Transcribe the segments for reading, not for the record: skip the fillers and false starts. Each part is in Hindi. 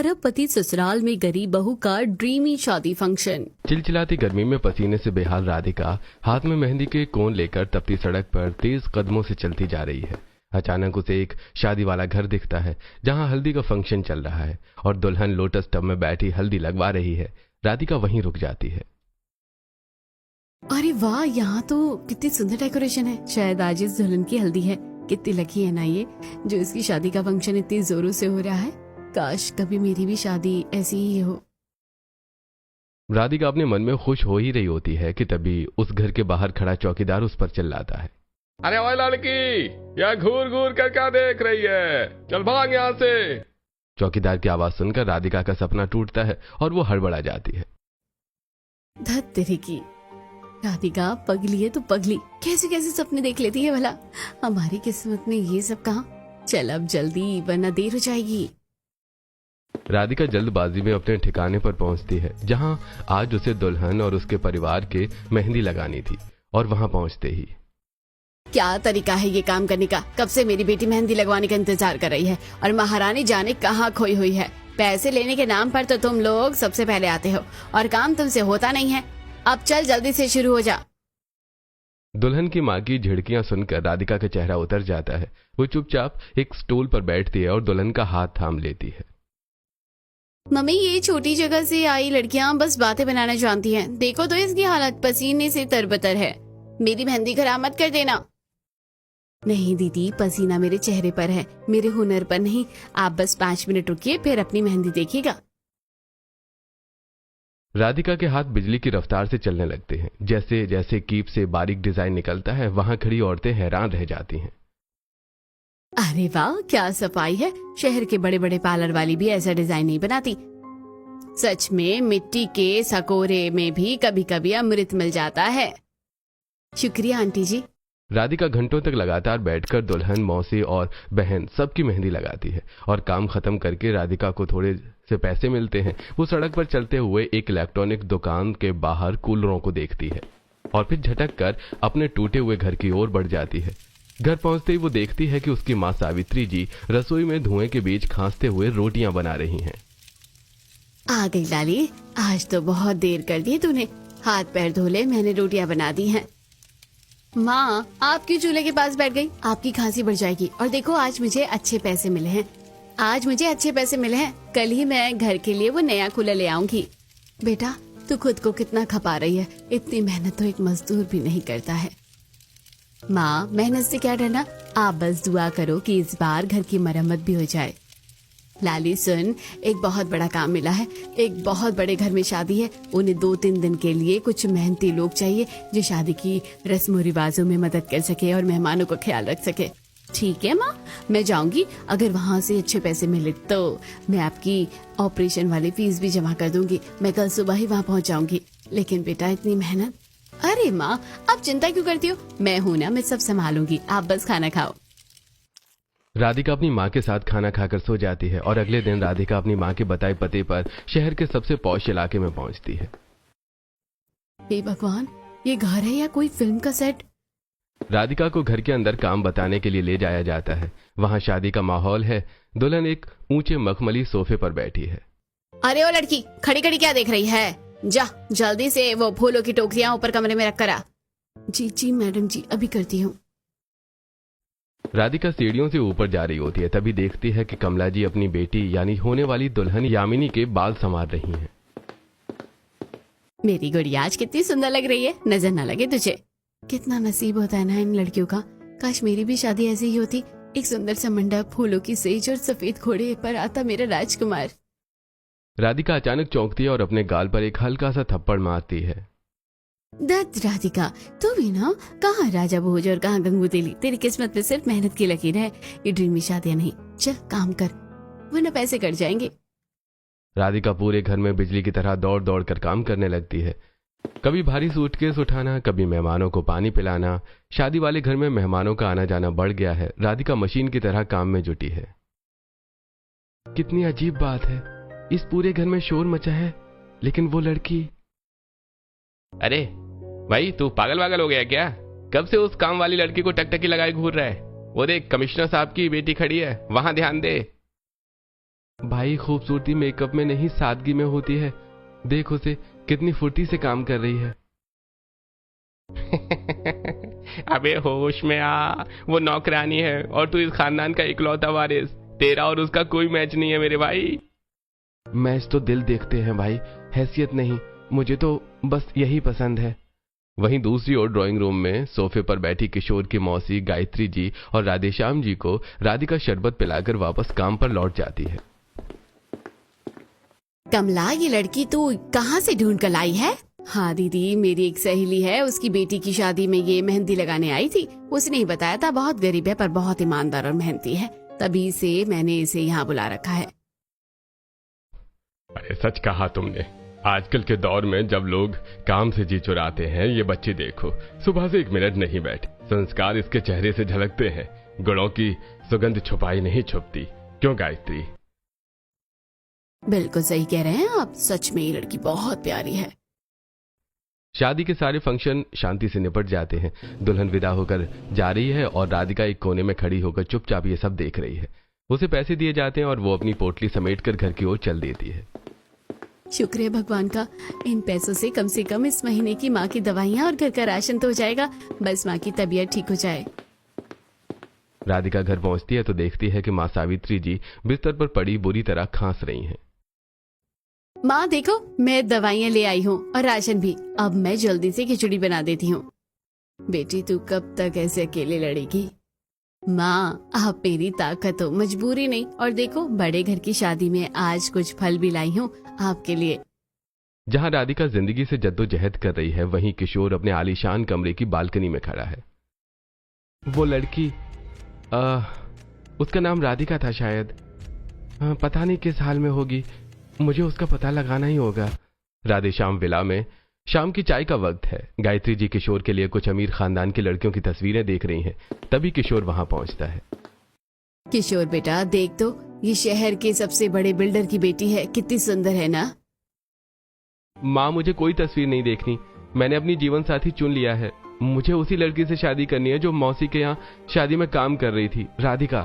और अब पति ससुराल में गरीब बहू का ड्रीमी शादी फंक्शन। चिलचिलाती गर्मी में पसीने से बेहाल राधिका हाथ में मेहंदी के कोन लेकर तपती सड़क पर तेज कदमों से चलती जा रही है। अचानक उसे एक शादी वाला घर दिखता है जहां हल्दी का फंक्शन चल रहा है और दुल्हन लोटस टब में बैठी हल्दी लगवा रही है। राधिका वहीं रुक जाती है। अरे वाह, यहाँ तो कितनी सुंदर डेकोरेशन है। शायद आज इस दुल्हन की हल्दी है। कितनी लकी है ना ये, जो इसकी शादी का फंक्शन इतनी जोरों से हो रहा है। काश कभी मेरी भी शादी ऐसी ही हो। राधिका अपने मन में खुश हो ही रही होती है कि तभी उस घर के बाहर खड़ा चौकीदार उस पर चिल्लाता है, अरे ओए लड़की, यह घूर घूर कर क्या देख रही है? चल भाग यहाँ से। चौकीदार की आवाज सुनकर राधिका का सपना टूटता है और वो हड़बड़ा जाती है। धत तेरे की, राधिका पगली है तो पगली, कैसे कैसे सपने देख लेती है भला। हमारी किस्मत में ये सब कहाँ। चल अब जल्दी, वरना देर हो जाएगी। राधिका जल्दबाजी में अपने ठिकाने पर पहुंचती है जहां आज उसे दुल्हन और उसके परिवार के मेहंदी लगानी थी। और वहां पहुंचते ही, क्या तरीका है ये काम करने का? कब से मेरी बेटी मेहंदी लगवाने का इंतजार कर रही है और महारानी जाने कहाँ खोई हुई है। पैसे लेने के नाम पर तो तुम लोग सबसे पहले आते हो और काम तुमसे होता नहीं है। अब चल जल्दी से शुरू हो जा। दुल्हन की मां की झिड़कियां सुनकर राधिका का चेहरा उतर जाता है। वो चुपचाप एक स्टूल पर बैठती है और दुल्हन का हाथ थाम लेती है। मम्मी, ये छोटी जगह से आई लड़कियां बस बातें बनाना जानती हैं। देखो तो इसकी हालत पसीने से तरबतर है। मेरी मेहंदी खराब मत कर देना। नहीं दीदी, पसीना मेरे चेहरे पर है, मेरे हुनर पर नहीं। आप बस 5 मिनट रुकिए, फिर अपनी मेहंदी देखिएगा। राधिका के हाथ बिजली की रफ्तार से चलने लगते हैं। जैसे जैसे कीप से बारीक डिजाइन निकलता है, वहां खड़ी औरतें हैरान रह जाती हैं। अरे वाह, क्या सफाई है। शहर के बड़े बड़े पार्लर वाली भी ऐसा डिजाइन नहीं बनाती। सच में मिट्टी के सकोरे में भी कभी कभी अमृत मिल जाता है। शुक्रिया आंटी जी। राधिका घंटों तक लगातार बैठकर दुल्हन, मौसी और बहन सबकी मेहंदी लगाती है और काम खत्म करके राधिका को थोड़े से पैसे मिलते हैं। वो सड़क पर चलते हुए एक इलेक्ट्रॉनिक दुकान के बाहर कूलरों को देखती है और फिर झटक कर अपने टूटे हुए घर की ओर बढ़ जाती है। घर पहुंचते ही वो देखती है कि उसकी मां सावित्री जी रसोई में धुएं के बीच खांसते हुए रोटियां बना रही हैं। आ गई लाली, आज तो बहुत देर कर दी तूने। हाथ पैर धो ले, मैंने रोटियां बना दी हैं। माँ, आप क्यों चूल्हे के पास बैठ गई? आपकी खांसी बढ़ जाएगी। और देखो, आज मुझे अच्छे पैसे मिले हैं। कल ही मैं घर के लिए वो नया कूलर ले आऊंगी। बेटा, तू खुद को कितना खपा रही है। इतनी मेहनत तो एक मजदूर भी नहीं करता है। माँ, मेहनत से क्या डरना। आप बस दुआ करो कि इस बार घर की मरम्मत भी हो जाए। लाली सुन, एक बहुत बड़ा काम मिला है। एक बहुत बड़े घर में शादी है। उन्हें 2-3 दिन के लिए कुछ मेहनती लोग चाहिए जो शादी की रस्मों रिवाजों में मदद कर सके और मेहमानों का ख्याल रख सके। ठीक है माँ, मैं जाऊंगी। अगर वहाँ से अच्छे पैसे मिले तो मैं आपकी ऑपरेशन वाली फीस भी जमा कर दूंगी। मैं कल सुबह ही वहाँ पहुँच जाऊंगी। लेकिन बेटा, इतनी मेहनत। अरे माँ, आप चिंता क्यों करती हो? मैं हूँ ना, मैं सब संभालूंगी। आप बस खाना खाओ। राधिका अपनी मां के साथ खाना खाकर सो जाती है और अगले दिन राधिका अपनी मां के बताए पते पर शहर के सबसे पॉश इलाके में पहुंचती है। हे भगवान, ये घर है या कोई फिल्म का सेट? राधिका को घर के अंदर काम बताने के लिए ले जाया जाता है। वहां शादी का माहौल है। दुल्हन एक ऊंचे मखमली सोफे पर बैठी है। अरे ओ लड़की, खड़ी खड़ी क्या देख रही है? जा जल्दी से वो फूलों की टोकरियां ऊपर कमरे में रख कर आ। जी मैडम जी, अभी करती हूँ। राधिका सीढ़ियों से ऊपर जा रही होती है, तभी देखती है कि कमला जी अपनी बेटी यानी होने वाली दुल्हन यामिनी के बाल संवार रही हैं। मेरी गुड़िया आज कितनी सुंदर लग रही है, नजर ना लगे तुझे। कितना नसीब होता है ना इन लड़कियों का। काश मेरी भी शादी ऐसी ही होती। एक सुंदर सा मंडप, फूलों की सेज और सफेद घोड़े पर आता मेरा राजकुमार। राधिका अचानक चौंकती है और अपने गाल पर एक हल्का सा थप्पड़ मारती है। दत्त राधिका, तू भी ना, कहाँ राजा भोज और कहाँ गंगू तेली। तेरी किस्मत में सिर्फ मेहनत की लकीर है। ये ड्रीमी शादियां नहीं। चल काम कर, वरना पैसे कट जाएंगे। राधिका पूरे घर में बिजली की तरह दौड़ दौड़ कर काम करने लगती है। कभी भारी सूटकेस उठाना, कभी मेहमानों को पानी पिलाना। शादी वाले घर में मेहमानों का आना जाना बढ़ गया है। राधिका मशीन की तरह काम में जुटी है। कितनी अजीब बात है, इस पूरे घर में शोर मचा है लेकिन वो लड़की। अरे भाई, तू पागल वागल हो गया क्या? कब से उस काम वाली लड़की को टकटकी लगाए घूर रहा है? वो देख, कमिश्नर साहब की बेटी खड़ी है, वहां ध्यान दे। भाई खूबसूरती मेकअप में नहीं सादगी में होती है। देख उसे कितनी फुर्ती से काम कर रही है। अबे होश में आ, वो नौकरानी है और तू इस खानदान का इकलौता वारिस। तेरा और उसका कोई मैच नहीं है मेरे भाई। मैच तो दिल देखते हैं भाई, हैसियत नहीं। मुझे तो बस यही पसंद है। वहीं दूसरी ओर ड्राइंग रूम में सोफे पर बैठी किशोर की मौसी गायत्री जी और राधेश्याम जी को राधिका शरबत पिलाकर वापस काम पर लौट जाती है। कमला, ये लड़की तू कहाँ से ढूंढ कर लाई है? हाँ दीदी, मेरी एक सहेली है, उसकी बेटी की शादी में ये मेहंदी लगाने आई थी। उसने ही बताया था, बहुत गरीब है पर बहुत ईमानदार और मेहनती है, तभी से मैंने इसे यहाँ बुला रखा है। अरे सच कहा तुमने। आजकल के दौर में जब लोग काम से जी चुराते हैं, ये बच्ची देखो सुबह से 1 मिनट नहीं बैठी। संस्कार इसके चेहरे से झलकते हैं, गुणों की सुगंध छुपाई नहीं छुपती। क्यों गायत्री? बिल्कुल सही कह रहे हैं आप, सच में ये लड़की बहुत प्यारी है। शादी के सारे फंक्शन शांति से निपट जाते हैं। दुल्हन विदा होकर जा रही है और राधिका एक कोने में खड़ी होकर चुपचाप ये सब देख रही है। उसे पैसे दिए जाते हैं और वो अपनी पोटली समेटकर घर की ओर चल देती है। शुक्र है भगवान का, इन पैसों से कम इस महीने की माँ की दवाइयाँ और घर का राशन तो हो जाएगा। बस माँ की तबीयत ठीक हो जाए। राधिका घर पहुंचती है तो देखती है कि माँ सावित्री जी बिस्तर पर पड़ी बुरी तरह खांस रही हैं। माँ देखो, मैं दवाइयाँ ले आई हूँ और राशन भी। अब मैं जल्दी से खिचड़ी बना देती हूँ। बेटी तू कब तक ऐसे अकेले लड़ेगी? माँ, आप मेरी ताकत हो, मजबूरी नहीं। और देखो, बड़े घर की शादी में आज कुछ फल भी लाई हूँ आपके लिए। जहाँ राधिका जिंदगी से जद्दोजहद कर रही है, वहीं किशोर अपने आलीशान कमरे की बालकनी में खड़ा है। वो लड़की, उसका नाम राधिका था शायद। पता नहीं किस हाल में होगी, मुझे उसका पता लगाना ही होगा। राधेश्याम विला में शाम की चाय का वक्त है। गायत्री जी किशोर के लिए कुछ अमीर खानदान की लड़कियों की तस्वीरें देख रही हैं। तभी किशोर वहां पहुंचता है। किशोर बेटा देख तो, ये शहर के सबसे बड़े बिल्डर की बेटी है, कितनी सुंदर है ना? माँ, मुझे कोई तस्वीर नहीं देखनी, मैंने अपनी जीवन साथी चुन लिया है। मुझे उसी लड़की से शादी करनी है जो मौसी के यहाँ शादी में काम कर रही थी, राधिका।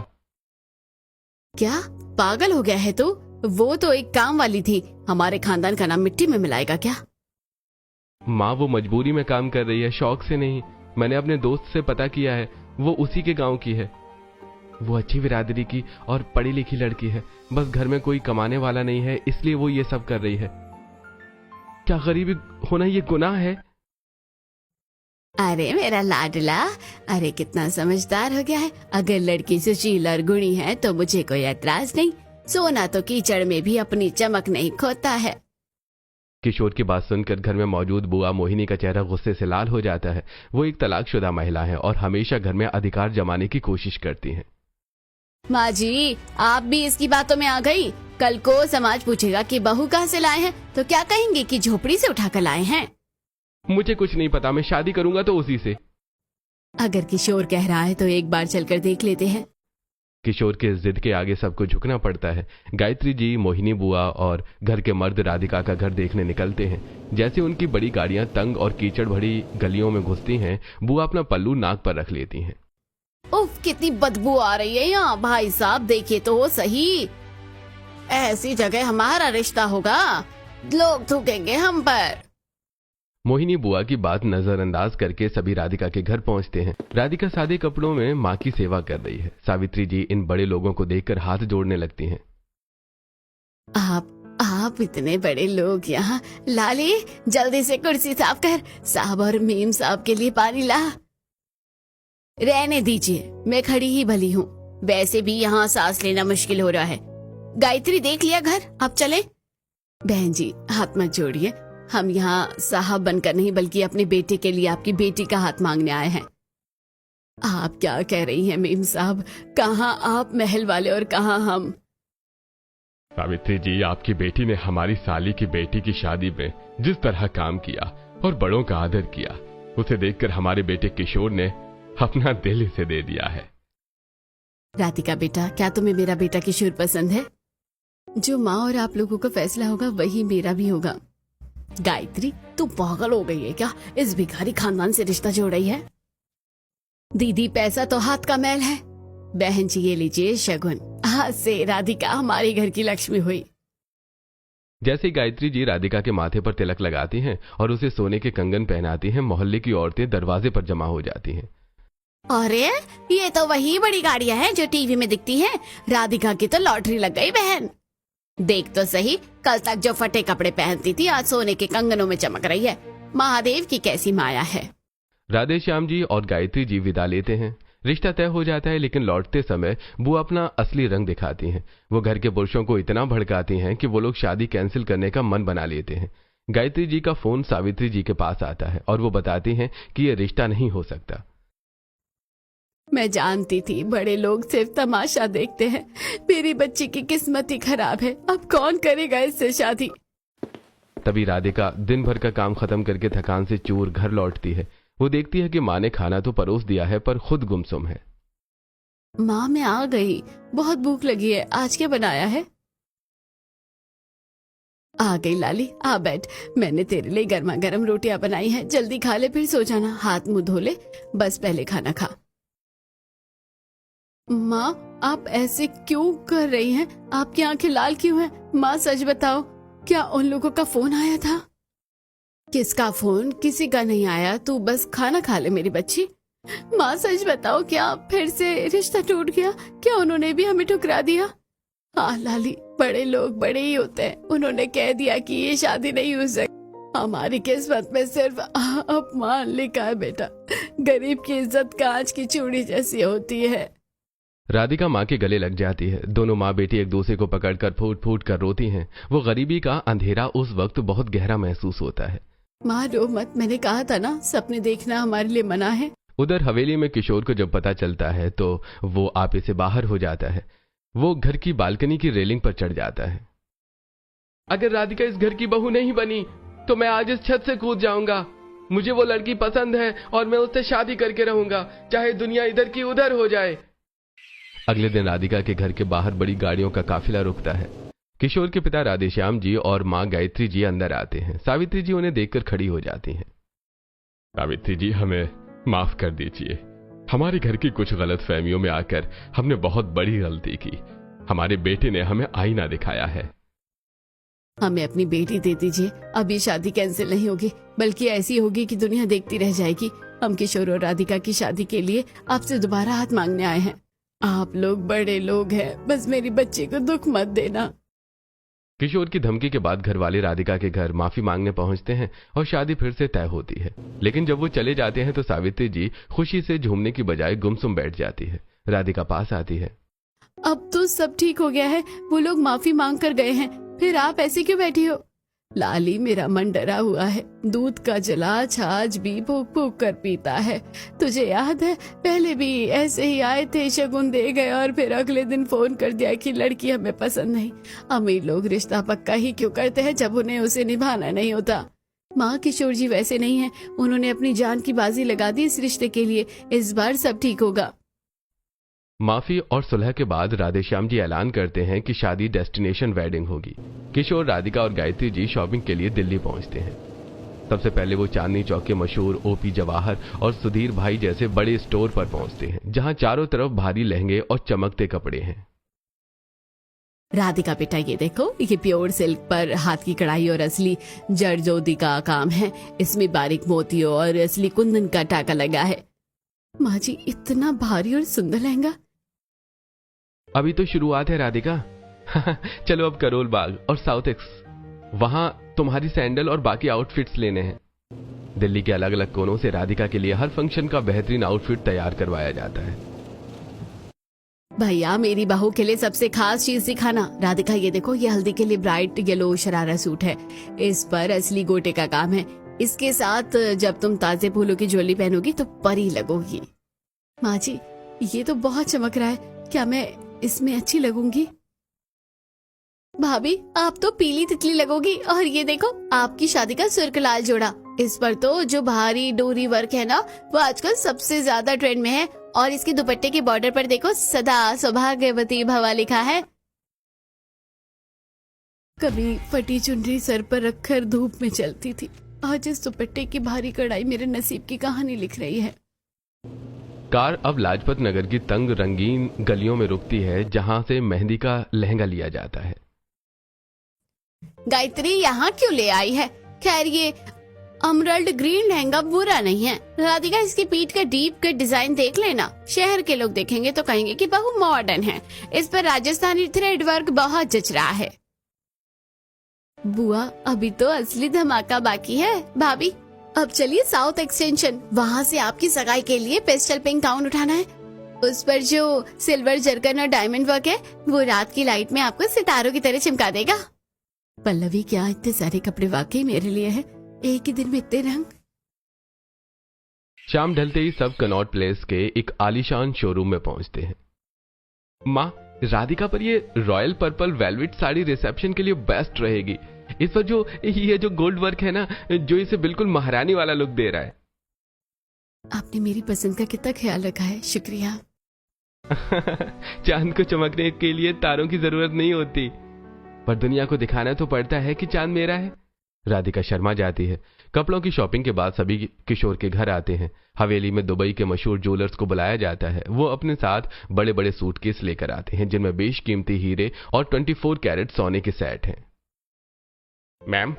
क्या पागल हो गया है तू? वो तो एक काम वाली थी, हमारे खानदान का नाम मिट्टी में मिलाएगा क्या? माँ, वो मजबूरी में काम कर रही है, शौक से नहीं। मैंने अपने दोस्त से पता किया है, वो उसी के गांव की है। वो अच्छी बिरादरी की और पढ़ी लिखी लड़की है, बस घर में कोई कमाने वाला नहीं है, इसलिए वो ये सब कर रही है। क्या गरीबी होना ये गुनाह है? अरे मेरा लाडला, अरे कितना समझदार हो गया है। अगर लड़की सुशील और गुणी है तो मुझे कोई ऐतराज नहीं। सोना तो कीचड़ में भी अपनी चमक नहीं खोता है। किशोर की बात सुनकर घर में मौजूद बुआ मोहिनी का चेहरा गुस्से से लाल हो जाता है। वो एक तलाकशुदा महिला है और हमेशा घर में अधिकार जमाने की कोशिश करती हैं। माँ जी, आप भी इसकी बातों में आ गई। कल को समाज पूछेगा कि बहू कहाँ से लाए हैं, तो क्या कहेंगे कि झोपड़ी से उठाकर लाए हैं? मुझे कुछ नहीं पता, मैं शादी करूंगा तो उसी से। अगर किशोर कह रहा है तो एक बार चलकर देख लेते हैं। किशोर के जिद के आगे सबको झुकना पड़ता है। गायत्री जी, मोहिनी बुआ और घर के मर्द राधिका का घर देखने निकलते हैं। जैसे उनकी बड़ी गाड़ियां तंग और कीचड़ भरी गलियों में घुसती हैं, बुआ अपना पल्लू नाक पर रख लेती हैं। उफ, कितनी बदबू आ रही है यहाँ। भाई साहब देखिए तो सही, ऐसी जगह हमारा रिश्ता होगा, लोग थूकेंगे हम पर। मोहिनी बुआ की बात नजरअंदाज करके सभी राधिका के घर पहुंचते हैं। राधिका सादे कपड़ों में माँ की सेवा कर रही है। सावित्री जी इन बड़े लोगों को देखकर हाथ जोड़ने लगती हैं। आप इतने बड़े लोग यहाँ। लाली, जल्दी से कुर्सी साफ कर, साहब और मीम साहब के लिए पानी ला। रहने दीजिए, मैं खड़ी ही भली हूँ, वैसे भी यहाँ सांस लेना मुश्किल हो रहा है। गायत्री देख लिया घर, अब चले। बहन जी हाथ मत जोड़िए, हम यहाँ साहब बनकर नहीं बल्कि अपने बेटे के लिए आपकी बेटी का हाथ मांगने आए हैं। आप क्या कह रही हैं मीम साहब? कहाँ आप महल वाले और कहाँ हम? सावित्री जी, आपकी बेटी ने हमारी साली की बेटी की शादी में जिस तरह काम किया और बड़ों का आदर किया, उसे देखकर हमारे बेटे किशोर ने अपना दिल इसे दे दिया है। राधिका बेटा, क्या तुम्हें मेरा बेटा किशोर पसंद है? जो माँ और आप लोगों का फैसला होगा वही मेरा भी होगा। गायत्री, तू पागल हो गई है क्या? इस भिखारी खानदान से रिश्ता जोड़ रही है? दीदी पैसा तो हाथ का मैल है। बहन जी ये लीजिए शगुन, आज से राधिका हमारे घर की लक्ष्मी हुई। जैसे ही गायत्री जी राधिका के माथे पर तिलक लगाती हैं और उसे सोने के कंगन पहनाती हैं, मोहल्ले की औरतें दरवाजे पर जमा हो जाती हैं। अरे ये तो वही बड़ी गाड़ियां हैं जो टीवी में दिखती हैं। राधिका की तो लॉटरी लग गई बहन। देख तो सही, कल तक जो फटे कपड़े पहनती थी आज सोने के कंगनों में चमक रही है। महादेव की कैसी माया है। राधे श्याम जी और गायत्री जी विदा लेते हैं। रिश्ता तय हो जाता है, लेकिन लौटते समय वो अपना असली रंग दिखाती हैं। वो घर के पुरुषों को इतना भड़काती हैं कि वो लोग शादी कैंसिल करने का मन बना लेते हैं। गायत्री जी का फोन सावित्री जी के पास आता है और वो बताती हैं कि ये रिश्ता नहीं हो सकता। मैं जानती थी बड़े लोग सिर्फ तमाशा देखते हैं। मेरी बच्ची की किस्मत ही खराब है। अब कौन करेगा इससे शादी। तभी राधिका दिन भर का काम खत्म करके थकान से चूर घर लौटती है। वो देखती है कि माँ ने खाना तो परोस दिया है पर खुद गुमसुम है। माँ मैं आ गई, बहुत भूख लगी है। आज क्या बनाया है? आ गई लाली, आ बैठ। मैंने तेरे लिए गर्मा गर्म रोटियां बनाई हैं। जल्दी खा ले फिर सो जाना। हाथ मुंह धो ले, बस पहले खाना खा। माँ आप ऐसे क्यों कर रही हैं? आपकी आंखें लाल क्यों हैं? माँ सच बताओ, क्या उन लोगों का फोन आया था? किसका फोन? किसी का नहीं आया। तू बस खाना खा ले मेरी बच्ची। माँ सच बताओ, क्या फिर से रिश्ता टूट गया? क्या उन्होंने भी हमें ठुकरा दिया? हाँ लाली, बड़े लोग बड़े ही होते हैं। उन्होंने कह दिया कि ये शादी नहीं हो सकती। हमारी किस्मत में सिर्फ अपमान लिखा है बेटा। गरीब की इज्जत कांच की चूड़ी जैसी होती है। राधिका माँ के गले लग जाती है। दोनों माँ बेटी एक दूसरे को पकड़कर फूट फूट कर रोती हैं। वो गरीबी का अंधेरा उस वक्त बहुत गहरा महसूस होता है। माँ रो मत, मैंने कहा था ना सपने देखना हमारे लिए मना है। उधर हवेली में किशोर को जब पता चलता है तो वो आपे से बाहर हो जाता है। वो घर की बालकनी की रेलिंग पर चढ़ जाता है। अगर राधिका इस घर की बहू नहीं बनी तो मैं आज इस छत से कूद जाऊंगा। मुझे वो लड़की पसंद है और मैं उससे शादी करके रहूंगा, चाहे दुनिया इधर की उधर हो जाए। अगले दिन राधिका के घर के बाहर बड़ी गाड़ियों का काफिला रुकता है। किशोर के पिता राधेश्याम जी और माँ गायत्री जी अंदर आते हैं। सावित्री जी उन्हें देखकर खड़ी हो जाती हैं। सावित्री जी, हमें माफ कर दीजिए। हमारे घर की कुछ गलत फहमियों में आकर हमने बहुत बड़ी गलती की। हमारे बेटे ने हमें आईना दिखाया है। हमें अपनी बेटी दे दीजिए। अभी शादी कैंसिल नहीं होगी, बल्कि ऐसी होगी कि दुनिया देखती रह जाएगी। हम किशोर और राधिका की शादी के लिए आपसे दोबारा हाथ मांगने आए हैं। आप लोग बड़े लोग हैं, बस मेरी बच्ची को दुख मत देना। किशोर की धमकी के बाद घर वाले राधिका के घर माफी मांगने पहुंचते हैं और शादी फिर से तय होती है। लेकिन जब वो चले जाते हैं तो सावित्री जी खुशी से झूमने की बजाय गुमसुम बैठ जाती है। राधिका पास आती है। अब तो सब ठीक हो गया है। वो लोग माफी मांग कर गए हैं, फिर आप ऐसे क्यों बैठी हो? लाली, मेरा मन डरा हुआ है। दूध का जला छाछ भी फूक फूक कर पीता है। तुझे याद है, पहले भी ऐसे ही आए थे, शगुन दे गए और फिर अगले दिन फोन कर दिया कि लड़की हमें पसंद नहीं। अमीर लोग रिश्ता पक्का ही क्यों करते हैं जब उन्हें उसे निभाना नहीं होता? माँ किशोर जी वैसे नहीं है। उन्होंने अपनी जान की बाजी लगा दी इस रिश्ते के लिए। इस बार सब ठीक होगा। माफी और सुलह के बाद राधेश्याम जी ऐलान करते हैं कि शादी डेस्टिनेशन वेडिंग होगी। किशोर, राधिका और गायत्री जी शॉपिंग के लिए दिल्ली पहुंचते हैं। सबसे पहले वो चांदनी चौक के मशहूर ओपी जवाहर और सुधीर भाई जैसे बड़े स्टोर पर पहुंचते हैं, जहां चारों तरफ भारी लहंगे और चमकते कपड़े हैं। राधिका बेटा, ये देखो, ये प्योर सिल्क पर हाथ की कढ़ाई और असली जरदोजी का काम है। इसमें बारीक मोतियों और असली कुंदन का टाका लगा है। माँ जी, इतना भारी और सुंदर लहंगा। अभी तो शुरुआत है राधिका। चलो अब करोल बाग और साउथ एक्स, वहां तुम्हारी सैंडल और बाकी आउटफिट्स लेने हैं। दिल्ली के अलग अलग कोनों से राधिका के लिए हर फंक्शन का बेहतरीन आउटफिट तैयार करवाया जाता है। भैया, मेरी बहू के लिए सबसे खास चीज दिखाना। राधिका, ये देखो, ये हल्दी के लिए ब्राइट येलो शरारा सूट है। इस पर असली गोटे का काम है। इसके साथ जब तुम ताजे फूलों की ज्वेलरी पहनोगी तो परी लगोगी। माँ जी, ये तो बहुत चमक रहा है। क्या मैं इसमें अच्छी लगूंगी? भाभी, आप तो पीली तितली लगोगी। और ये देखो, आपकी शादी का सुर्ख लाल जोड़ा। इस पर तो जो भारी डोरी वर्क है ना, वो आजकल सबसे ज्यादा ट्रेंड में है। और इसके दुपट्टे के बॉर्डर पर देखो, सदा सौभाग्यवती भवा लिखा है। कभी फटी चुनरी सर पर रखकर धूप में चलती थी। आज इस दुपट्टे की भारी कढ़ाई मेरे नसीब की कहानी लिख रही है। कार अब लाजपत नगर की तंग रंगीन गलियों में रुकती है जहां से मेहंदी का लहंगा लिया जाता है। गायत्री यहाँ क्यों ले आई है? खैर ये अमरल्ड ग्रीन लहंगा बुरा नहीं है। राधिका इसकी पीठ का डीप कट डिजाइन देख लेना। शहर के लोग देखेंगे तो कहेंगे कि बहु मॉडर्न है। इस पर राजस्थानी थ्रेड वर्क बहुत जच रहा है। बुआ अभी तो असली धमाका बाकी है। भाभी अब चलिए साउथ एक्सटेंशन, वहाँ से आपकी सगाई के लिए पेस्टल पिंक गाउन उठाना है। उस पर जो सिल्वर जरकन और डायमंड वर्क है वो रात की लाइट में आपको सितारों की तरह चमका देगा। पल्लवी क्या इतने सारे कपड़े वाकई मेरे लिए है? एक ही दिन में इतने रंग। शाम ढलते ही सब कनॉट प्लेस के एक आलीशान शोरूम में पहुंचते हैं। माँ, राधिका पर ये royal purple velvet sari reception के लिए बेस्ट रहेगी। इस पर ये जो गोल्ड वर्क है ना, जो इसे बिल्कुल महारानी वाला लुक दे रहा है। आपने मेरी पसंद का कितना ख्याल रखा है, शुक्रिया। चांद को चमकने के लिए तारों की जरूरत नहीं होती, पर दुनिया को दिखाना तो पड़ता है कि चांद मेरा है। राधिका शर्मा जाती है। कपड़ों की शॉपिंग के बाद सभी किशोर के घर आते हैं। हवेली में दुबई के मशहूर ज्वेलर्स को बुलाया जाता है। वो अपने साथ बड़े बड़े सूटकेस लेकर आते हैं जिनमें बेशकीमती हीरे और 24 कैरेट सोने के सेट हैं। मैम,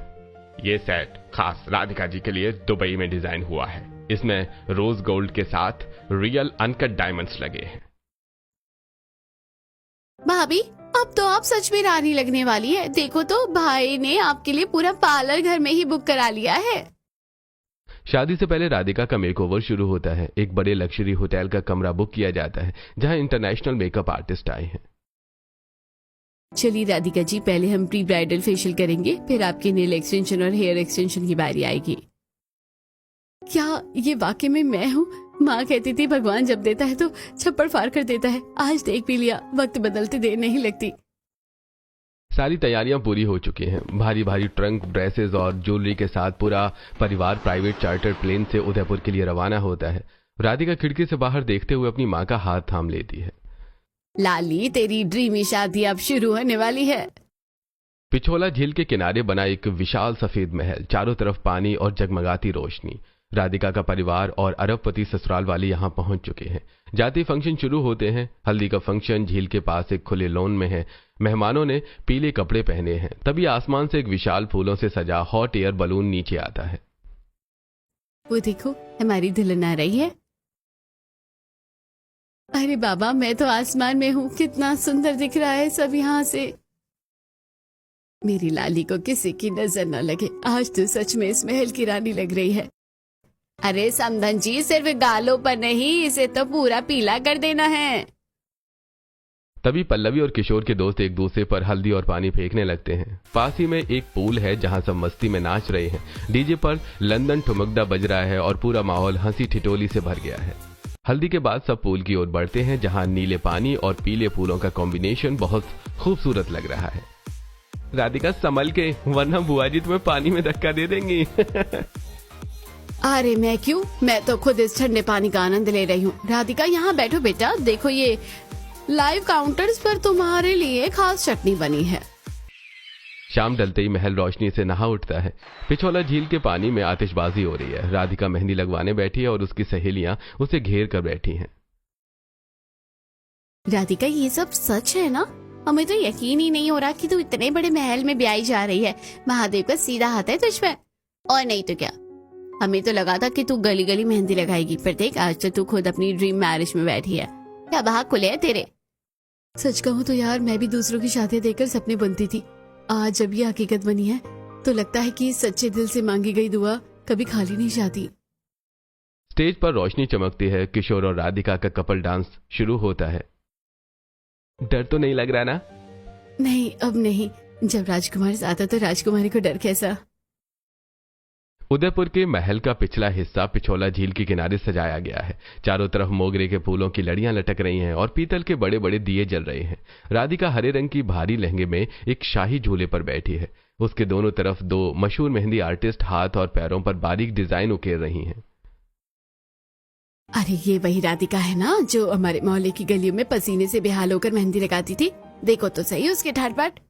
ये सेट खास राधिका जी के लिए दुबई में डिजाइन हुआ है। इसमें रोज गोल्ड के साथ रियल अनकट डायमंड्स लगे हैं। भाभी अब तो आप सच में रानी लगने वाली है। देखो तो भाई ने आपके लिए पूरा पार्लर घर में ही बुक करा लिया है। शादी से पहले राधिका का मेकओवर शुरू होता है। एक बड़े लग्जरी होटल का कमरा बुक किया जाता है जहां इंटरनेशनल मेकअप आर्टिस्ट आए हैं। चलिए राधिका जी, पहले हम प्री ब्राइडल फेशियल करेंगे, फिर आपके नेल एक्सटेंशन और हेयर एक्सटेंशन की बारी आएगी। क्या ये वाकई में मैं हूँ? माँ कहती थी भगवान जब देता है तो छप्पड़ फाड़ कर देता है। आज देख भी लिया, वक्त बदलते देर नहीं लगती। सारी तैयारियां पूरी हो चुकी हैं। भारी भारी ट्रंक, ड्रेसेस और ज्वेलरी के साथ पूरा परिवार प्राइवेट चार्टर प्लेन से उदयपुर के लिए रवाना होता है। राधिका खिड़की से बाहर देखते हुए अपनी माँ का हाथ थाम लेती है। लाली, तेरी ड्रीमी शादी अब शुरू होने वाली है। पिछोला झील के किनारे बना एक विशाल सफेद महल, चारों तरफ पानी और जगमगाती रोशनी। राधिका का परिवार और अरबपति ससुराल वाले यहाँ पहुंच चुके हैं। जाति फंक्शन शुरू होते हैं। हल्दी का फंक्शन झील के पास एक खुले लॉन में है। मेहमानों ने पीले कपड़े पहने हैं। तभी आसमान से एक विशाल फूलों से सजा हॉट एयर बलून नीचे आता है। वो देखो, हमारी दुल्हन आ रही है। अरे बाबा, मैं तो आसमान में हूँ। कितना सुंदर दिख रहा है सब यहाँ से। मेरी लाली को किसी की नजर न लगे। आज तो सच में इस महल की रानी लग रही है। अरे समधन जी, सिर्फ गालों पर नहीं, इसे तो पूरा पीला कर देना है। तभी पल्लवी और किशोर के दोस्त एक दूसरे पर हल्दी और पानी फेंकने लगते हैं। पास ही में एक पूल है जहां सब मस्ती में नाच रहे हैं। डीजे पर लंदन ठुमकदा बज रहा है और पूरा माहौल हंसी ठिठोली से भर गया है। हल्दी के बाद सब पूल की ओर बढ़ते हैं जहां नीले पानी और पीले फूलों का कॉम्बिनेशन बहुत खूबसूरत लग रहा है। राधिका संभल के, वरना बुआ जी तुम्हें पानी में धक्का दे देंगी। अरे मैं क्यों, मैं तो खुद इस ठंडे पानी का आनंद ले रही हूँ। राधिका यहाँ बैठो बेटा, देखो ये लाइव काउंटर्स पर तुम्हारे लिए खास चटनी बनी है। शाम ढलते ही महल रोशनी से नहा उठता है। पिछोला झील के पानी में आतिशबाजी हो रही है। राधिका मेहंदी लगवाने बैठी है और उसकी सहेलियां उसे घेर कर बैठी हैं। राधिका, ये सब सच है ना? हमें तो यकीन ही नहीं हो रहा कि तू इतने बड़े महल में ब्याही जा रही है। महादेव का सीधा हाथ है तुझ पे। और नहीं तो क्या, हमें तो लगा था कि तू गली गली मेहंदी लगाएगी, पर देख आज तो तू खुद अपनी ड्रीम मैरिज में बैठी है। क्या भाग खुले है तेरे। सच कहूँ तो यार, मैं भी दूसरों की शादी देखकर सपने बुनती थी। आज जब ये हकीकत बनी है तो लगता है कि सच्चे दिल से मांगी गई दुआ कभी खाली नहीं जाती। स्टेज पर रोशनी चमकती है। किशोर और राधिका का कपल डांस शुरू होता है। डर तो नहीं लग रहा ना? नहीं, अब नहीं। जब राजकुमार आता तो राजकुमारी को डर कैसा। उदयपुर के महल का पिछला हिस्सा पिछोला झील के किनारे सजाया गया है। चारों तरफ मोगरे के फूलों की लड़ियां लटक रही हैं और पीतल के बड़े बड़े दिए जल रहे हैं। राधिका हरे रंग की भारी लहंगे में एक शाही झूले पर बैठी है। उसके दोनों तरफ दो मशहूर मेहंदी आर्टिस्ट हाथ और पैरों पर बारीक डिजाइन उकेर रही हैं। अरे ये वही राधिका है ना जो हमारे मोहल्ले की गलियों में पसीने से बेहाल होकर मेहंदी लगाती थी। देखो तो सही उसके ठाट-बाट।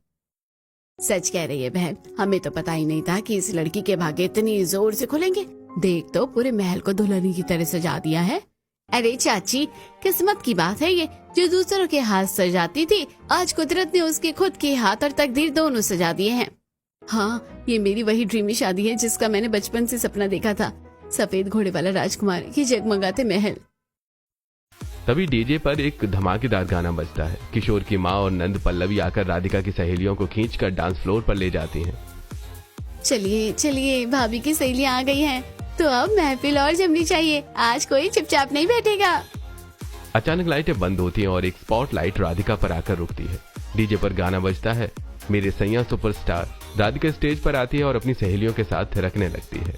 सच कह रही है बहन, हमें तो पता ही नहीं था कि इस लड़की के भाग्य इतनी जोर से खुलेंगे। देख तो पूरे महल को दुल्हनी की तरह सजा दिया है। अरे चाची, किस्मत की बात है ये, जो दूसरों के हाथ सजाती थी आज कुदरत ने उसके खुद के हाथ और तकदीर दोनों सजा दिए हैं। हाँ, ये मेरी वही ड्रीमी शादी है जिसका मैंने बचपन से सपना देखा था। सफेद घोड़े वाला राजकुमार, ये जगमगाते महल। तभी डीजे पर एक धमाकेदार गाना बजता है। किशोर की माँ और नंद पल्लवी आकर राधिका की सहेलियों को खींचकर डांस फ्लोर पर ले जाती हैं। चलिए चलिए, भाभी की सहेलियां आ गई हैं, तो अब महफिल और जमनी चाहिए, आज कोई चुपचाप नहीं बैठेगा। अचानक लाइटें बंद होती हैं और एक स्पॉटलाइट राधिका पर आकर रुकती है। डीजे पर गाना बजता है, मेरे सैया सुपरस्टार। राधिका स्टेज पर आती है और अपनी सहेलियों के साथ थिरकने लगती है।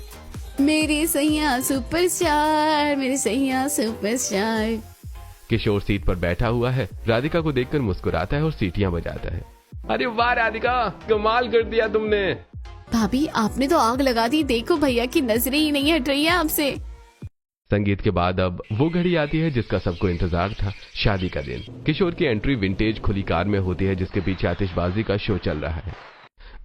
मेरे सैया सुपरस्टार, मेरे सैया सुपरस्टार। किशोर सीट पर बैठा हुआ है, राधिका को देखकर मुस्कुराता है और सीटियां बजाता है। अरे वाह राधिका, कमाल कर दिया तुमने। भाभी, आपने तो आग लगा दी, देखो भैया की नजरें ही नहीं हट रही है आपसे। संगीत के बाद अब वो घड़ी आती है जिसका सबको इंतजार था, शादी का दिन। किशोर की एंट्री विंटेज खुली कार में होती है जिसके पीछे आतिशबाजी का शो चल रहा है।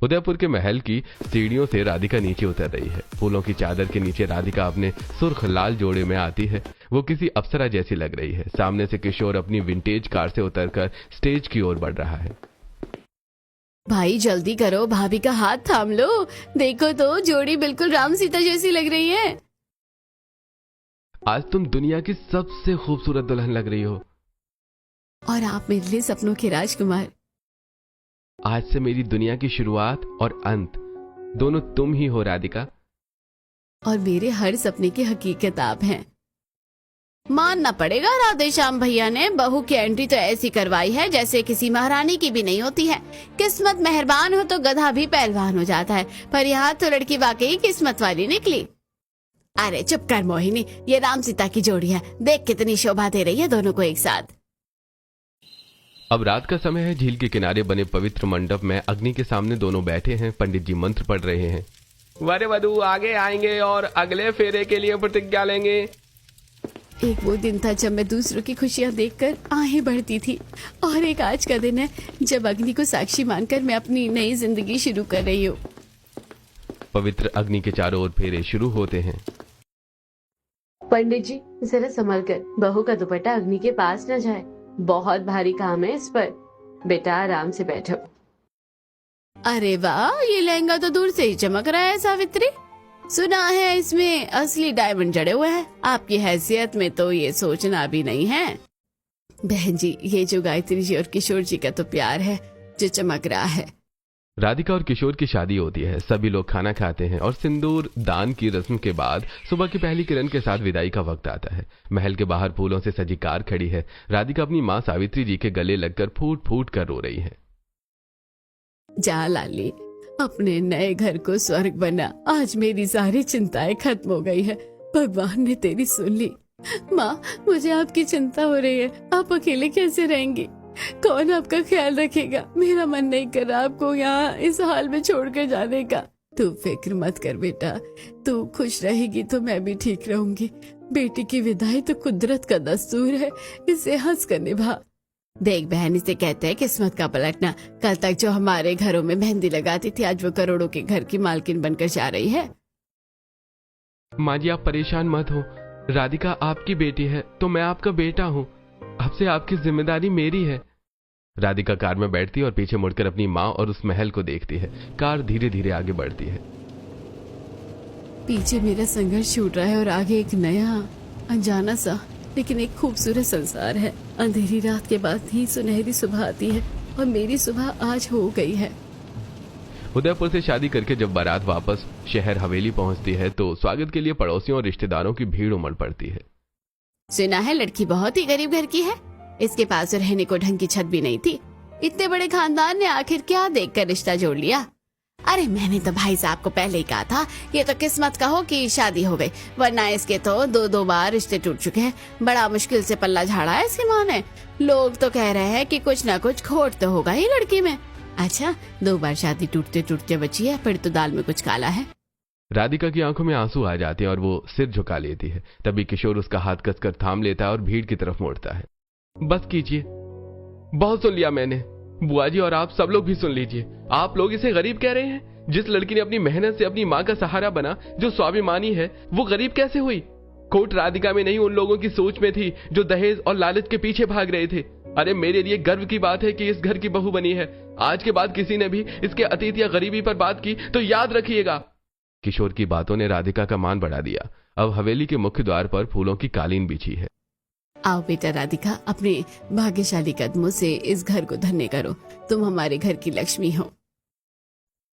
उदयपुर के महल की सीढ़ियों से राधिका नीचे उतर रही है। फूलों की चादर के नीचे राधिका अपने सुर्ख लाल जोड़े में आती है। वो किसी अप्सरा जैसी लग रही है। सामने से किशोर अपनी विंटेज कार से उतरकर स्टेज की ओर बढ़ रहा है। भाई जल्दी करो, भाभी का हाथ थाम लो, देखो तो जोड़ी बिल्कुल राम सीता जैसी लग रही है। आज तुम दुनिया की सबसे खूबसूरत दुल्हन लग रही हो। और आप मेरे लिए सपनों के राजकुमार। आज से मेरी दुनिया की शुरुआत और अंत दोनों तुम ही हो राधिका। और मेरे हर सपने की हकीकत आप हैं। मानना पड़ेगा, राधेश्याम भैया ने बहू की एंट्री तो ऐसी करवाई है जैसे किसी महारानी की भी नहीं होती है। किस्मत मेहरबान हो तो गधा भी पहलवान हो जाता है, पर यहाँ तो लड़की वाकई किस्मत वाली निकली। अरे चुप कर मोहिनी, ये राम सीता की जोड़ी है, देख कितनी शोभा दे रही है दोनों को एक साथ। अब रात का समय है। झील के किनारे बने पवित्र मंडप में अग्नि के सामने दोनों बैठे हैं। पंडित जी मंत्र पढ़ रहे हैं। वर वधू आगे आएंगे और अगले फेरे के लिए प्रतिज्ञा लेंगे। एक वो दिन था जब मैं दूसरों की खुशियां देखकर आहें भरती थी, और एक आज का दिन है जब अग्नि को साक्षी मानकर मैं अपनी नई जिंदगी शुरू कर रही हूँ। पवित्र अग्नि के चारों ओर फेरे शुरू होते हैं। पंडित जी जरा संभल कर, बहू का दुपट्टा अग्नि के पास न जाए, बहुत भारी काम है इस पर। बेटा आराम से बैठो। अरे वाह, ये लहंगा तो दूर से ही चमक रहा है सावित्री। सुना है इसमें असली डायमंड जड़े हुए हैं। आपकी हैसियत में तो ये सोचना भी नहीं है। बहन जी, ये जो गायत्री जी और किशोर जी का तो प्यार है जो चमक रहा है। राधिका और किशोर की शादी होती है। सभी लोग खाना खाते हैं और सिंदूर दान की रस्म के बाद सुबह की पहली किरण के साथ विदाई का वक्त आता है। महल के बाहर फूलों से सजी कार खड़ी है। राधिका अपनी माँ सावित्री जी के गले लगकर फूट फूट कर रो रही है। जा लाली, अपने नए घर को स्वर्ग बना। आज मेरी सारी चिंताएं खत्म हो गई है, भगवान ने तेरी सुन ली। माँ, मुझे आपकी चिंता हो रही है, आप अकेले कैसे रहेंगी? कौन आपका ख्याल रखेगा? मेरा मन नहीं कर रहा आपको यहाँ इस हाल में छोड़कर जाने का। तू फिक्र मत कर बेटा, तू खुश रहेगी तो मैं भी ठीक रहूंगी। बेटी की विदाई तो कुदरत का दस्तूर है, इसे हंस कर निभा। देख बहन, इसे कहते हैं किस्मत का पलटना। कल तक जो हमारे घरों में मेहंदी लगाती थी, आज वो करोड़ों के घर की मालकिन बनकर जा रही है। माँ जी आप परेशान मत हो, राधिका आपकी बेटी है तो मैं आपका बेटा हूँ। अब से आपकी जिम्मेदारी मेरी है। राधिका कार में बैठती है और पीछे मुड़कर अपनी माँ और उस महल को देखती है। कार धीरे धीरे आगे बढ़ती है। पीछे मेरा संघर्ष छूट रहा है और आगे एक नया अनजाना सा लेकिन एक खूबसूरत संसार है। अंधेरी रात के बाद ही सुनहरी सुबह आती है और मेरी सुबह आज हो गई है। उदयपुर से शादी करके जब बारात वापस शहर हवेली पहुंचती है तो स्वागत के लिए पड़ोसियों और रिश्तेदारों की भीड़ उमड़ पड़ती है। सुना है लड़की बहुत ही गरीब घर की है, इसके पास रहने को ढंग की छत भी नहीं थी। इतने बड़े खानदान ने आखिर क्या देखकर रिश्ता जोड़ लिया? अरे मैंने तो भाई साहब को पहले ही कहा था, ये तो किस्मत का हो कि शादी हो गई, वरना इसके तो दो बार रिश्ते टूट चुके हैं। बड़ा मुश्किल से पल्ला झाड़ा है इसकी माँ ने। लोग तो कह रहे हैं कि कुछ ना कुछ खोट तो होगा ही लड़की में। अच्छा, 2 बार शादी टूटते टूटते बची है, फिर तो दाल में कुछ काला है। राधिका की आंखों में आंसू आ जाते हैं और वो सिर झुका लेती है। तभी किशोर उसका हाथ कसकर थाम लेता है और भीड़ की तरफ मोड़ता है। बस कीजिए, बहुत सुन लिया मैंने। बुआ जी और आप सब लोग भी सुन लीजिए। आप लोग इसे गरीब कह रहे हैं? जिस लड़की ने अपनी मेहनत से अपनी माँ का सहारा बना, जो स्वाभिमानी है, वो गरीब कैसे हुई? खोट राधिका में नहीं, उन लोगों की सोच में थी जो दहेज और लालच के पीछे भाग रहे थे। अरे मेरे लिए गर्व की बात है कि इस घर की बहू बनी है। आज के बाद किसी ने भी इसके अतीत या गरीबी पर बात की तो याद रखिएगा। किशोर की बातों ने राधिका का मान बढ़ा दिया। अब हवेली के मुख्य द्वार पर फूलों की कालीन बिछी है। आओ बेटा राधिका, अपने भाग्यशाली कदमों से इस घर को धन्य करो। तुम हमारे घर की लक्ष्मी हो।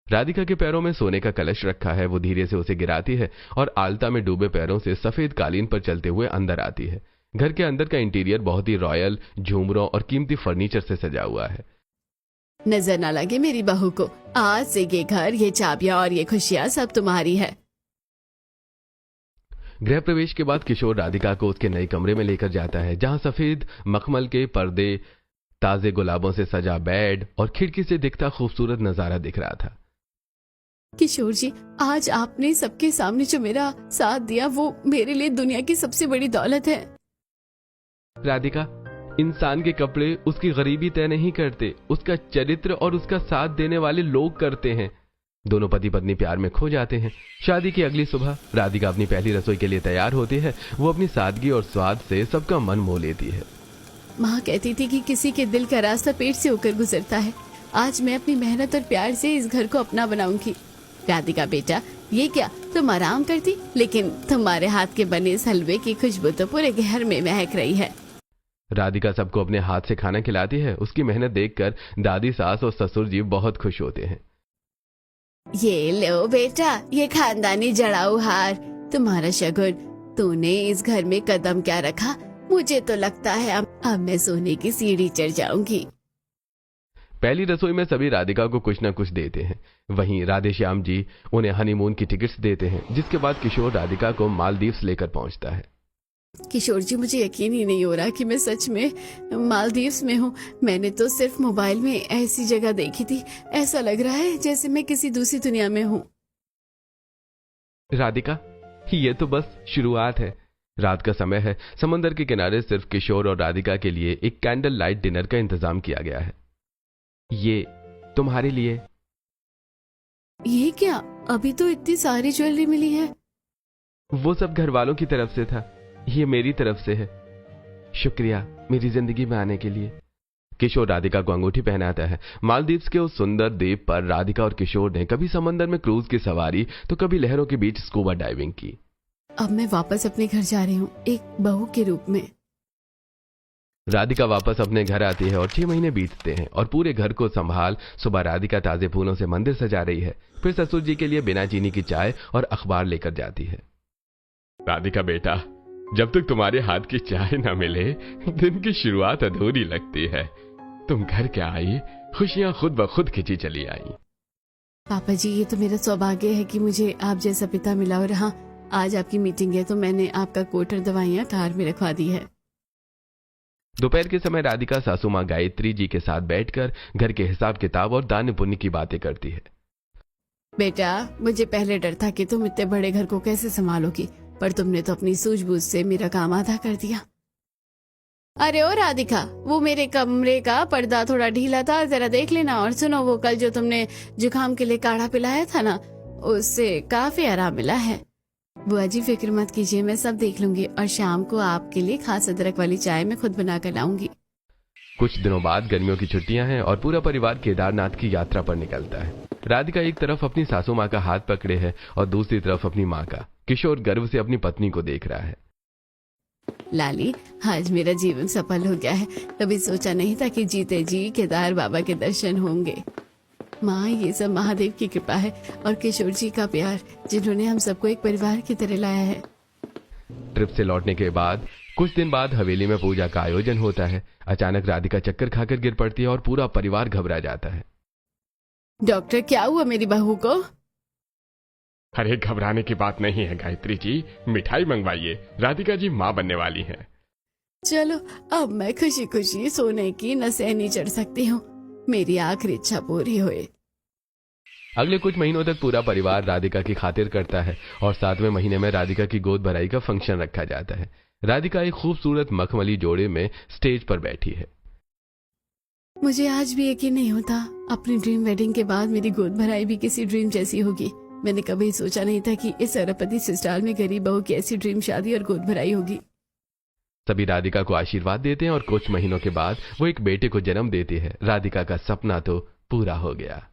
राधिका के पैरों में सोने का कलश रखा है। वो धीरे से उसे गिराती है और आलता में डूबे पैरों से सफेद कालीन पर चलते हुए अंदर आती है। घर के अंदर का इंटीरियर बहुत ही रॉयल झूमरों और कीमती फर्नीचर से सजा हुआ है। नजर ना लगे मेरी बहू को, आज से ये घर, ये चाबियां और ये खुशियां सब तुम्हारी है। गृह प्रवेश के बाद किशोर राधिका को उसके नए कमरे में लेकर जाता है, जहां सफेद मखमल के पर्दे, ताजे गुलाबों से सजा बेड और खिड़की से दिखता खूबसूरत नजारा दिख रहा था। किशोर जी, आज आपने सबके सामने जो मेरा साथ दिया वो मेरे लिए दुनिया की सबसे बड़ी दौलत है। राधिका, इंसान के कपड़े उसकी गरीबी तय नहीं करते, उसका चरित्र और उसका साथ देने वाले लोग करते हैं। दोनों पति पत्नी प्यार में खो जाते हैं। शादी की अगली सुबह राधिका अपनी पहली रसोई के लिए तैयार होती है। वो अपनी सादगी और स्वाद से सबका मन मोह लेती है। माँ कहती थी कि किसी के दिल का रास्ता पेट से होकर गुजरता है। आज मैं अपनी मेहनत और प्यार से इस घर को अपना बनाऊंगी। राधिका बेटा, ये क्या, तुम आराम करती, लेकिन तुम्हारे हाथ के बने इस हलवे की खुशबू तो पूरे घर में महक रही है। राधिका सबको अपने हाथ से खाना खिलाती है। उसकी मेहनत देखकर दादी, सास और ससुर जी बहुत खुश होते हैं। ये लो बेटा, ये खानदानी जड़ाऊ हार, तुम्हारा शगुन। तूने इस घर में कदम क्या रखा, मुझे तो लगता है अब मैं सोने की सीढ़ी चढ़ जाऊंगी। पहली रसोई में सभी राधिका को कुछ न कुछ देते हैं। वहीं राधेश्याम जी उन्हें हनीमून की टिकट्स देते हैं, जिसके बाद किशोर राधिका को मालदीव्स लेकर पहुंचता है। किशोर जी, मुझे यकीन ही नहीं हो रहा कि मैं सच में मालदीव्स में हूँ। मैंने तो सिर्फ मोबाइल में ऐसी जगह देखी थी। ऐसा लग रहा है जैसे मैं किसी दूसरी दुनिया में हूँ। राधिका, ये तो बस शुरुआत है। रात का समय है। समंदर के किनारे सिर्फ किशोर और राधिका के लिए एक कैंडल लाइट डिनर का इंतजाम किया गया है। ये तुम्हारे लिए। ये क्या, अभी तो इतनी सारी ज्वेलरी मिली है। वो सब घर वालों की तरफ से था, ये मेरी तरफ से है। शुक्रिया मेरी जिंदगी में आने के लिए। किशोर राधिका को अंगूठी पहनाता है। मालदीव्स के उस सुंदर द्वीप पर राधिका और किशोर ने कभी समंदर में क्रूज की सवारी तो कभी लहरों के बीच स्कूबा डाइविंग की। अब मैं वापस अपने घर जा रही हूँ, एक बहू के रूप में। राधिका वापस अपने घर आती है और 6 महीने बीतते हैं और पूरे घर को संभाल सुबह राधिका ताजे फूलों से मंदिर सजा रही है। फिर ससुर जी के लिए बिना चीनी की चाय और अखबार लेकर जाती है। राधिका बेटा, जब तक तुम्हारे हाथ की चाय ना मिले दिन की शुरुआत अधूरी लगती है। तुम घर क्या आई, खुशियां खुद ब खुद खिंची चली आई। पापा जी, ये तो मेरा सौभाग्य है कि मुझे आप जैसा पिता मिला। और हाँ, आज आपकी मीटिंग है तो मैंने आपका कोट और दवाइयाँ कार में रखवा दी है। दोपहर के समय राधिका सासू माँ गायत्री जी के साथ बैठकर घर के हिसाब किताब और दान पुण्य की बातें करती है। बेटा, मुझे पहले डर था कि तुम इतने बड़े घर को कैसे संभालोगी, पर तुमने तो अपनी सूझबूझ से मेरा काम आधा कर दिया। अरे ओ राधिका, वो मेरे कमरे का पर्दा थोड़ा ढीला था, जरा देख लेना। और सुनो, वो कल जो तुमने जुकाम के लिए काढ़ा पिलाया था ना, उससे काफी आराम मिला है। बुआ जी फिक्र मत कीजिए, मैं सब देख लूंगी और शाम को आपके लिए खास अदरक वाली चाय मैं खुद बना कर लाऊंगी। कुछ दिनों बाद गर्मियों की छुट्टियां हैं और पूरा परिवार केदारनाथ की यात्रा पर निकलता है। राधिका एक तरफ अपनी सासू माँ का हाथ पकड़े है और दूसरी तरफ अपनी माँ का। किशोर गर्व से अपनी पत्नी को देख रहा है। लाली, आज मेरा जीवन सफल हो गया है। कभी सोचा नहीं था कि जीते जी केदार बाबा के दर्शन होंगे। माँ, ये सब महादेव की कृपा है और किशोर जी का प्यार, जिन्होंने हम सबको एक परिवार की तरह लाया है। ट्रिप से लौटने के बाद कुछ दिन बाद हवेली में पूजा का आयोजन होता है। अचानक राधिका चक्कर खाकर गिर पड़ती है और पूरा परिवार घबरा जाता है। डॉक्टर, क्या हुआ मेरी बहू को? अरे घबराने की बात नहीं है गायत्री जी, मिठाई मंगवाइए, राधिका जी माँ बनने वाली हैं। चलो, अब मैं खुशी खुशी सोने की नसें नहीं चढ़ सकती हूँ। मेरी आखिरी इच्छा पूरी हुई। अगले कुछ महीनों तक पूरा परिवार राधिका की खातिर करता है और 7वें महीने में राधिका की गोद भराई का फंक्शन रखा जाता है। राधिका एक खूबसूरत मखमली जोड़े में स्टेज पर बैठी है। मुझे आज भी यकीन नहीं होता, अपनी ड्रीम वेडिंग के बाद मेरी गोद भराई भी किसी ड्रीम जैसी होगी। मैंने कभी सोचा नहीं था कि इस अरबपति ससुराल में गरीब बहू की ऐसी ड्रीम शादी और गोद भराई होगी। सभी राधिका को आशीर्वाद देते हैं और कुछ महीनों के बाद वो एक बेटे को जन्म देती है। राधिका का सपना तो पूरा हो गया।